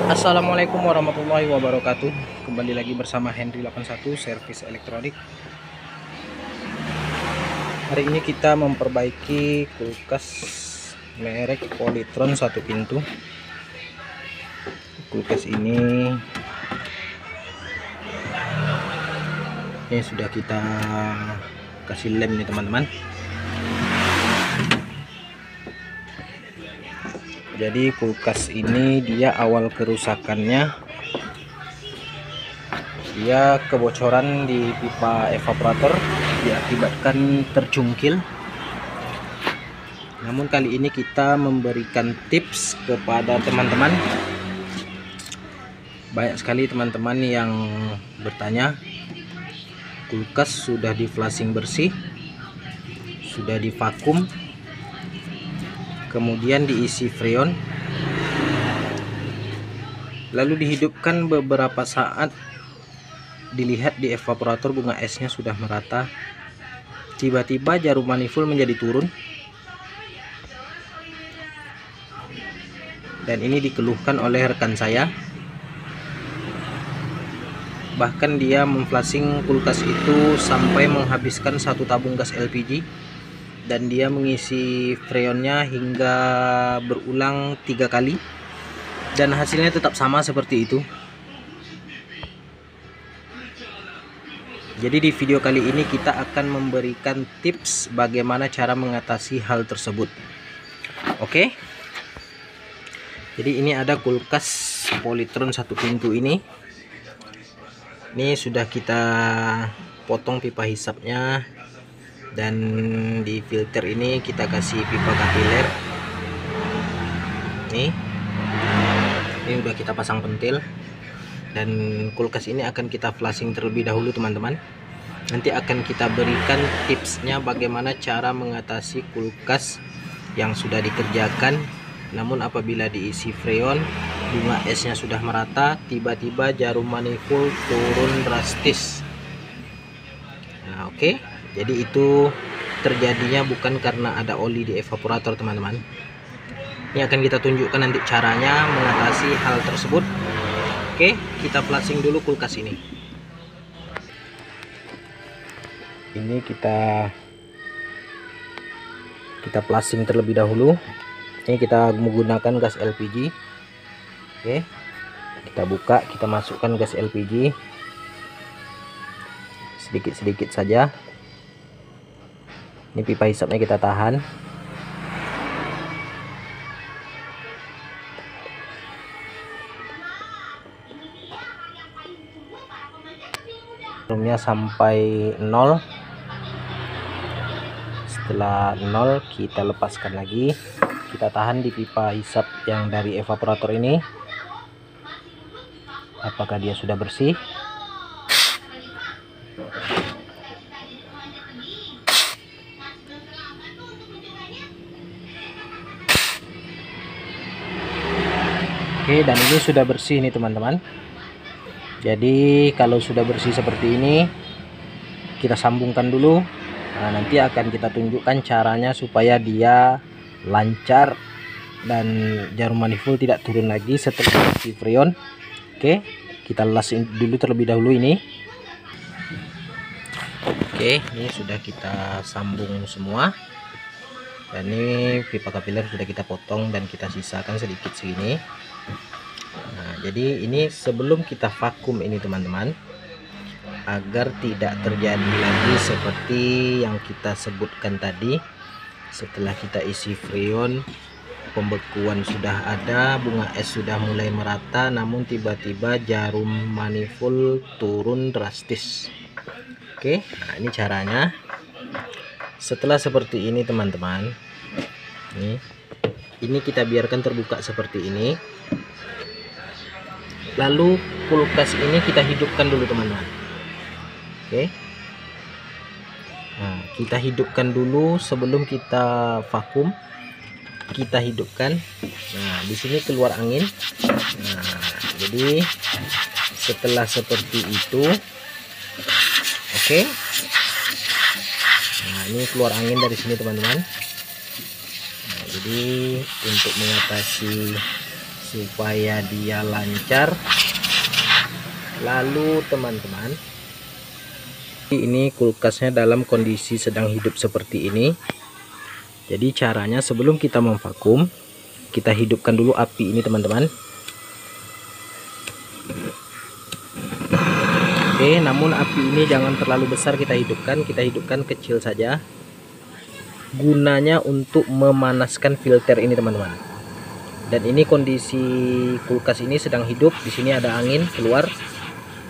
Assalamualaikum warahmatullahi wabarakatuh. Kembali lagi bersama Henry 81 Servis Elektronik. Hari ini kita memperbaiki kulkas merek Polytron satu pintu. Kulkas ini sudah kita kasih lem nih teman-teman. Jadi kulkas ini dia awal kerusakannya dia kebocoran di pipa evaporator diakibatkan tercungkil. Namun kali ini kita memberikan tips kepada teman-teman. Banyak sekali teman-teman yang bertanya, kulkas sudah di flushing bersih, sudah divakum, kemudian diisi freon, lalu dihidupkan beberapa saat, dilihat di evaporator bunga esnya sudah merata, tiba-tiba jarum manifold menjadi turun. Dan ini dikeluhkan oleh rekan saya. Bahkan dia memflashing kulkas itu sampai menghabiskan satu tabung gas LPG, dan dia mengisi freonnya hingga berulang 3 kali, dan hasilnya tetap sama seperti itu. Jadi di video kali ini kita akan memberikan tips bagaimana cara mengatasi hal tersebut. Oke. Jadi ini ada kulkas Polytron satu pintu ini. Ini sudah kita potong pipa hisapnya, dan di filter ini kita kasih pipa kapiler. Ini udah kita pasang pentil, dan kulkas ini akan kita flushing terlebih dahulu teman-teman. Nanti akan kita berikan tipsnya bagaimana cara mengatasi kulkas yang sudah dikerjakan, namun apabila diisi freon bunga esnya sudah merata, tiba-tiba jarum manifold turun drastis. Nah, oke. Jadi itu terjadinya bukan karena ada oli di evaporator teman-teman. Ini akan kita tunjukkan nanti caranya mengatasi hal tersebut. Oke, kita flushing dulu kulkas ini. Ini kita flushing terlebih dahulu. Ini kita menggunakan gas LPG. Oke, kita buka, kita masukkan gas LPG sedikit-sedikit saja. Ini pipa hisapnya kita tahan. Volumenya sampai 0. Setelah 0 kita lepaskan lagi, kita tahan di pipa hisap yang dari evaporator ini, apakah dia sudah bersih. Oke, dan ini sudah bersih nih teman-teman. Jadi kalau sudah bersih seperti ini, kita sambungkan dulu. Nah, nanti akan kita tunjukkan caranya supaya dia lancar dan jarum manifold tidak turun lagi setelah isi freon. Oke, kita las dulu terlebih dahulu ini. Oke, ini sudah kita sambung semua, dan ini pipa kapiler sudah kita potong dan kita sisakan sedikit segini. Nah, jadi ini sebelum kita vakum ini teman-teman, agar tidak terjadi lagi seperti yang kita sebutkan tadi. Setelah kita isi freon, pembekuan sudah ada, bunga es sudah mulai merata, namun tiba-tiba jarum manifold turun drastis. Oke, nah ini caranya. Setelah seperti ini teman-teman, ini kita biarkan terbuka seperti ini. Lalu kulkas ini kita hidupkan dulu teman-teman. Oke. Nah, kita hidupkan dulu sebelum kita vakum. Kita hidupkan. Nah, di sini keluar angin. Nah, jadi setelah seperti itu, oke. Nah, ini keluar angin dari sini teman-teman. Nah, jadi untuk mengatasi supaya dia lancar. Lalu teman-teman, ini kulkasnya dalam kondisi sedang hidup seperti ini. Jadi caranya, sebelum kita memvakum, kita hidupkan dulu api ini teman-teman. Oke, namun api ini jangan terlalu besar kita hidupkan kecil saja. Gunanya untuk memanaskan filter ini teman-teman. Dan ini kondisi kulkas ini sedang hidup, di sini ada angin keluar.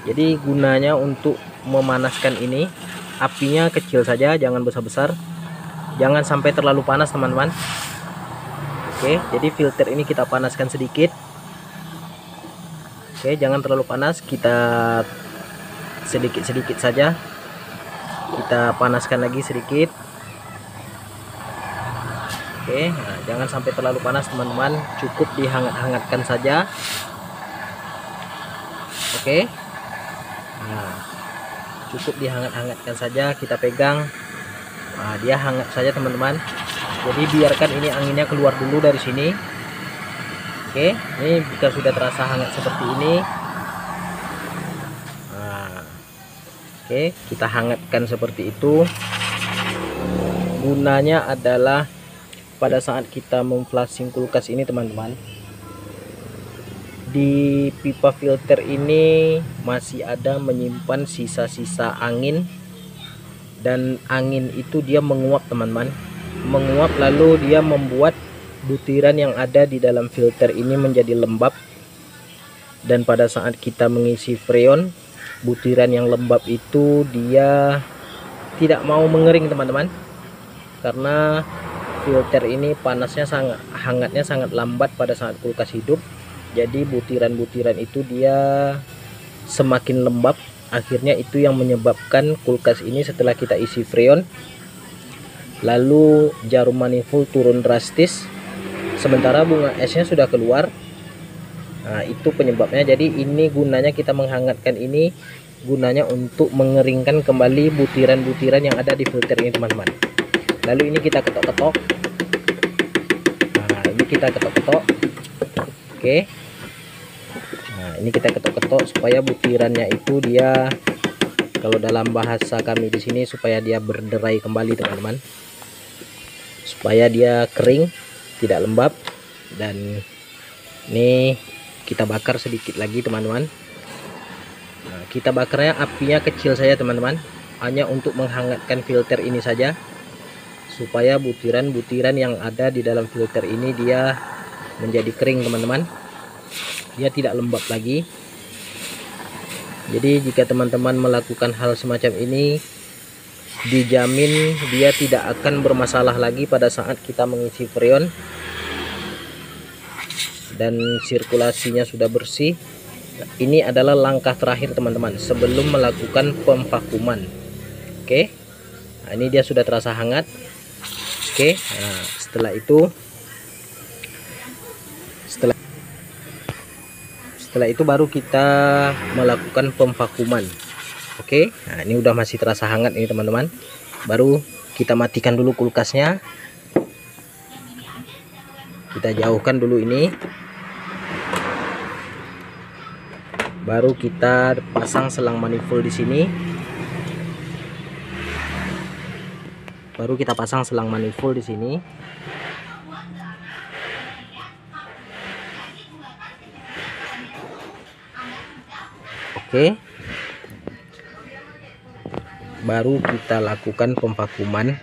Jadi gunanya untuk memanaskan ini, apinya kecil saja, jangan besar-besar, jangan sampai terlalu panas teman-teman. Oke, jadi filter ini kita panaskan sedikit. Oke, jangan terlalu panas, kita sedikit-sedikit saja, kita panaskan lagi sedikit. Oke, nah, jangan sampai terlalu panas teman-teman, cukup dihangat-hangatkan saja. Oke, nah, cukup dihangat-hangatkan saja, kita pegang. Nah, dia hangat saja teman-teman. Jadi biarkan ini anginnya keluar dulu dari sini. Oke, ini jika sudah terasa hangat seperti ini, nah, oke, kita hangatkan seperti itu. Gunanya adalah pada saat kita memflashing kulkas ini teman-teman, di pipa filter ini masih ada menyimpan sisa-sisa angin, dan angin itu dia menguap teman-teman, menguap, lalu dia membuat butiran yang ada di dalam filter ini menjadi lembab. Dan pada saat kita mengisi freon, butiran yang lembab itu dia tidak mau mengering teman-teman, karena filter ini hangatnya sangat lambat pada saat kulkas hidup. Jadi butiran-butiran itu dia semakin lembab, akhirnya itu yang menyebabkan kulkas ini setelah kita isi freon, lalu jarum manifold turun drastis, sementara bunga esnya sudah keluar. Nah, itu penyebabnya. Jadi ini gunanya kita menghangatkan ini, gunanya untuk mengeringkan kembali butiran-butiran yang ada di filter ini teman-teman. Lalu ini kita ketok-ketok. Nah, ini kita ketok-ketok. Oke. Nah, ini kita ketok-ketok supaya butirannya itu dia, kalau dalam bahasa kami di sini, supaya dia berderai kembali teman-teman. Supaya dia kering, tidak lembab. Dan ini kita bakar sedikit lagi teman-teman. Nah, kita bakarnya apinya kecil saja teman-teman, hanya untuk menghangatkan filter ini saja, supaya butiran-butiran yang ada di dalam filter ini dia menjadi kering teman-teman, dia tidak lembab lagi. Jadi jika teman-teman melakukan hal semacam ini, dijamin dia tidak akan bermasalah lagi pada saat kita mengisi freon dan sirkulasinya sudah bersih. Ini adalah langkah terakhir teman-teman sebelum melakukan pemvakuman. Oke, nah, ini dia sudah terasa hangat. Oke, nah, setelah itu baru kita melakukan pemvakuman. Oke, nah ini udah masih terasa hangat ini teman-teman. Baru kita matikan dulu kulkasnya. Kita jauhkan dulu ini. Baru kita pasang selang manifold di sini. Baru kita pasang selang manifold di sini. Oke. Baru kita lakukan pemvakuman.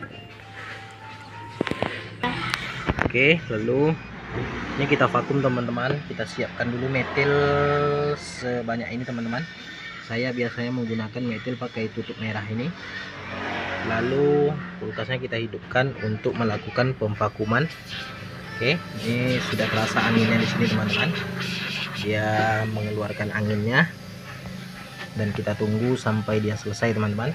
Oke, lalu ini kita vakum teman-teman. Kita siapkan dulu metil sebanyak ini teman-teman. Saya biasanya menggunakan metil pakai tutup merah ini. Lalu kulkasnya kita hidupkan untuk melakukan pemvakuman. Oke, ini sudah terasa anginnya di sini teman-teman. Dia mengeluarkan anginnya, dan kita tunggu sampai dia selesai teman-teman.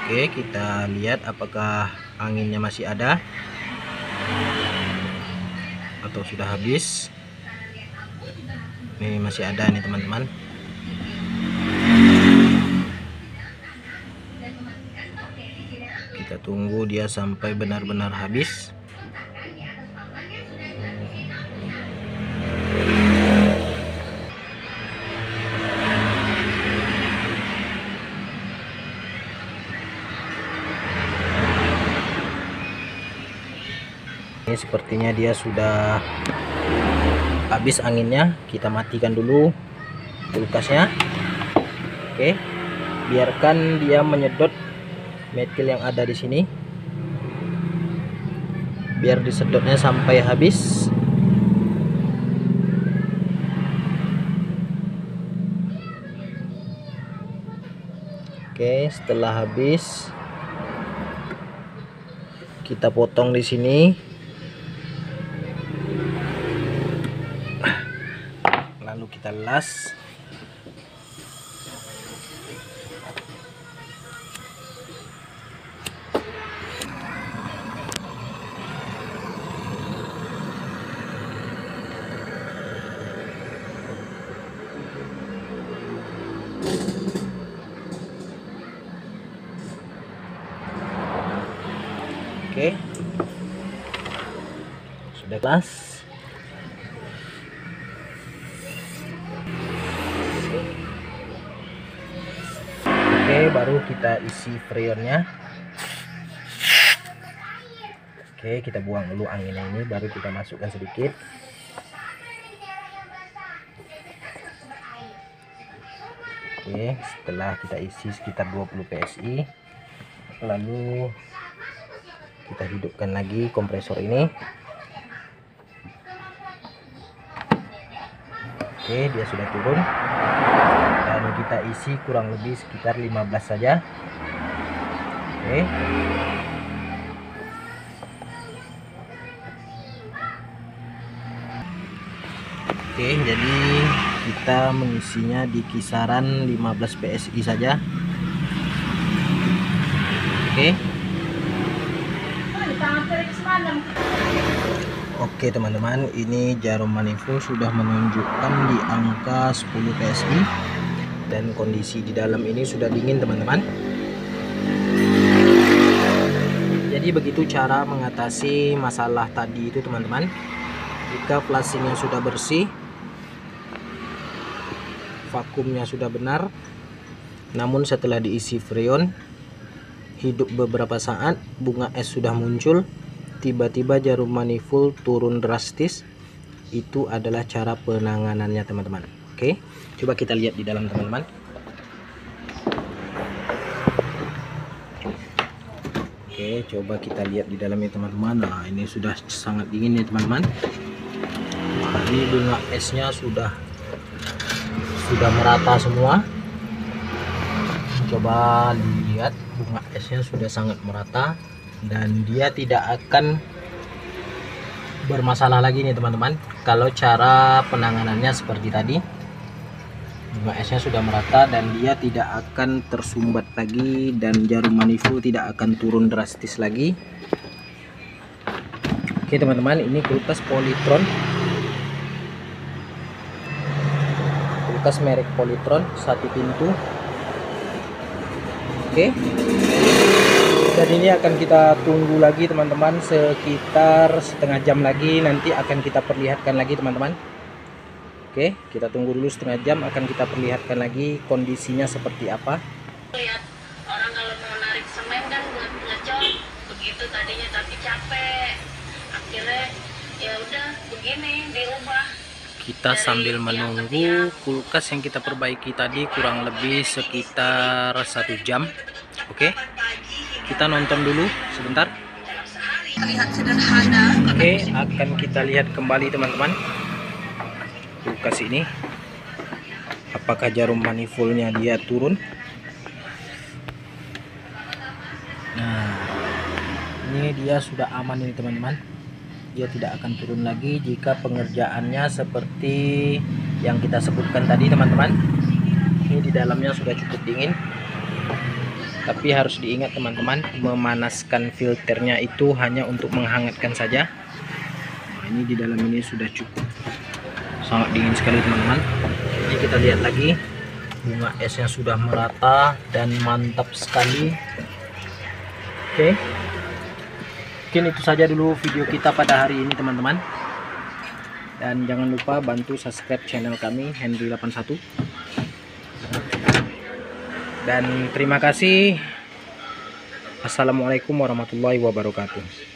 Oke, kita lihat apakah anginnya masih ada atau sudah habis. Ini masih ada nih teman-teman. Kita tunggu dia sampai benar-benar habis. Ini sepertinya dia sudah habis anginnya. Kita matikan dulu kulkasnya. Oke, biarkan dia menyedot metil yang ada di sini, biar disedotnya sampai habis. Oke, setelah habis kita potong di sini, lalu kita las. Oke, sudah kelas. Oke, baru kita isi freonnya. Oke, kita buang dulu anginnya ini, baru kita masukkan sedikit. Oke, setelah kita isi sekitar 20 PSI, lalu kita hidupkan lagi kompresor ini. Oke, dia sudah turun dan kita isi kurang lebih sekitar 15 saja. Oke, jadi kita mengisinya di kisaran 15 PSI saja. Oke teman-teman, ini jarum manifold sudah menunjukkan di angka 10 PSI dan kondisi di dalam ini sudah dingin teman-teman. Jadi begitu cara mengatasi masalah tadi itu teman-teman. Jika flashingnya sudah bersih, vakumnya sudah benar, namun setelah diisi freon, hidup beberapa saat, bunga es sudah muncul, tiba-tiba jarum manifold turun drastis, itu adalah cara penanganannya teman-teman. Oke, coba kita lihat di dalam teman-teman. Oke, coba kita lihat di dalamnya teman-teman. Nah, ini sudah sangat dingin ya teman-teman. Nah, ini bunga esnya sudah merata semua. Coba lihat, bunga esnya sudah sangat merata dan dia tidak akan bermasalah lagi nih teman-teman kalau cara penanganannya seperti tadi. Bunga esnya sudah merata dan dia tidak akan tersumbat lagi dan jarum manifold tidak akan turun drastis lagi. Oke teman-teman, ini kulkas Polytron, kulkas merek Polytron, 1 pintu. Oke, dan ini akan kita tunggu lagi teman-teman sekitar setengah jam lagi, nanti akan kita perlihatkan lagi teman-teman. Oke, kita tunggu dulu setengah jam, akan kita perlihatkan lagi kondisinya seperti apa. Lihat orang kalau mau narik semen kan ngecor begitu tadinya, tapi capek, akhirnya ya udah begini diubah. Kita sambil menunggu kulkas yang kita perbaiki tadi kurang lebih sekitar 1 jam. Oke, kita nonton dulu sebentar. Terlihat sederhana. Oke, akan kita lihat kembali teman-teman kulkas ini, apakah jarum manifoldnya dia turun. Nah, ini dia sudah aman ini teman-teman, dia tidak akan turun lagi jika pengerjaannya seperti yang kita sebutkan tadi teman-teman. Ini di dalamnya sudah cukup dingin, tapi harus diingat teman-teman, memanaskan filternya itu hanya untuk menghangatkan saja. Nah, ini di dalam ini sudah cukup sangat dingin sekali teman-teman. Jadi kita lihat lagi, bunga esnya sudah merata dan mantap sekali. Oke, mungkin itu saja dulu video kita pada hari ini teman-teman, dan jangan lupa bantu subscribe channel kami Henry81. Dan terima kasih. Assalamualaikum warahmatullahi wabarakatuh.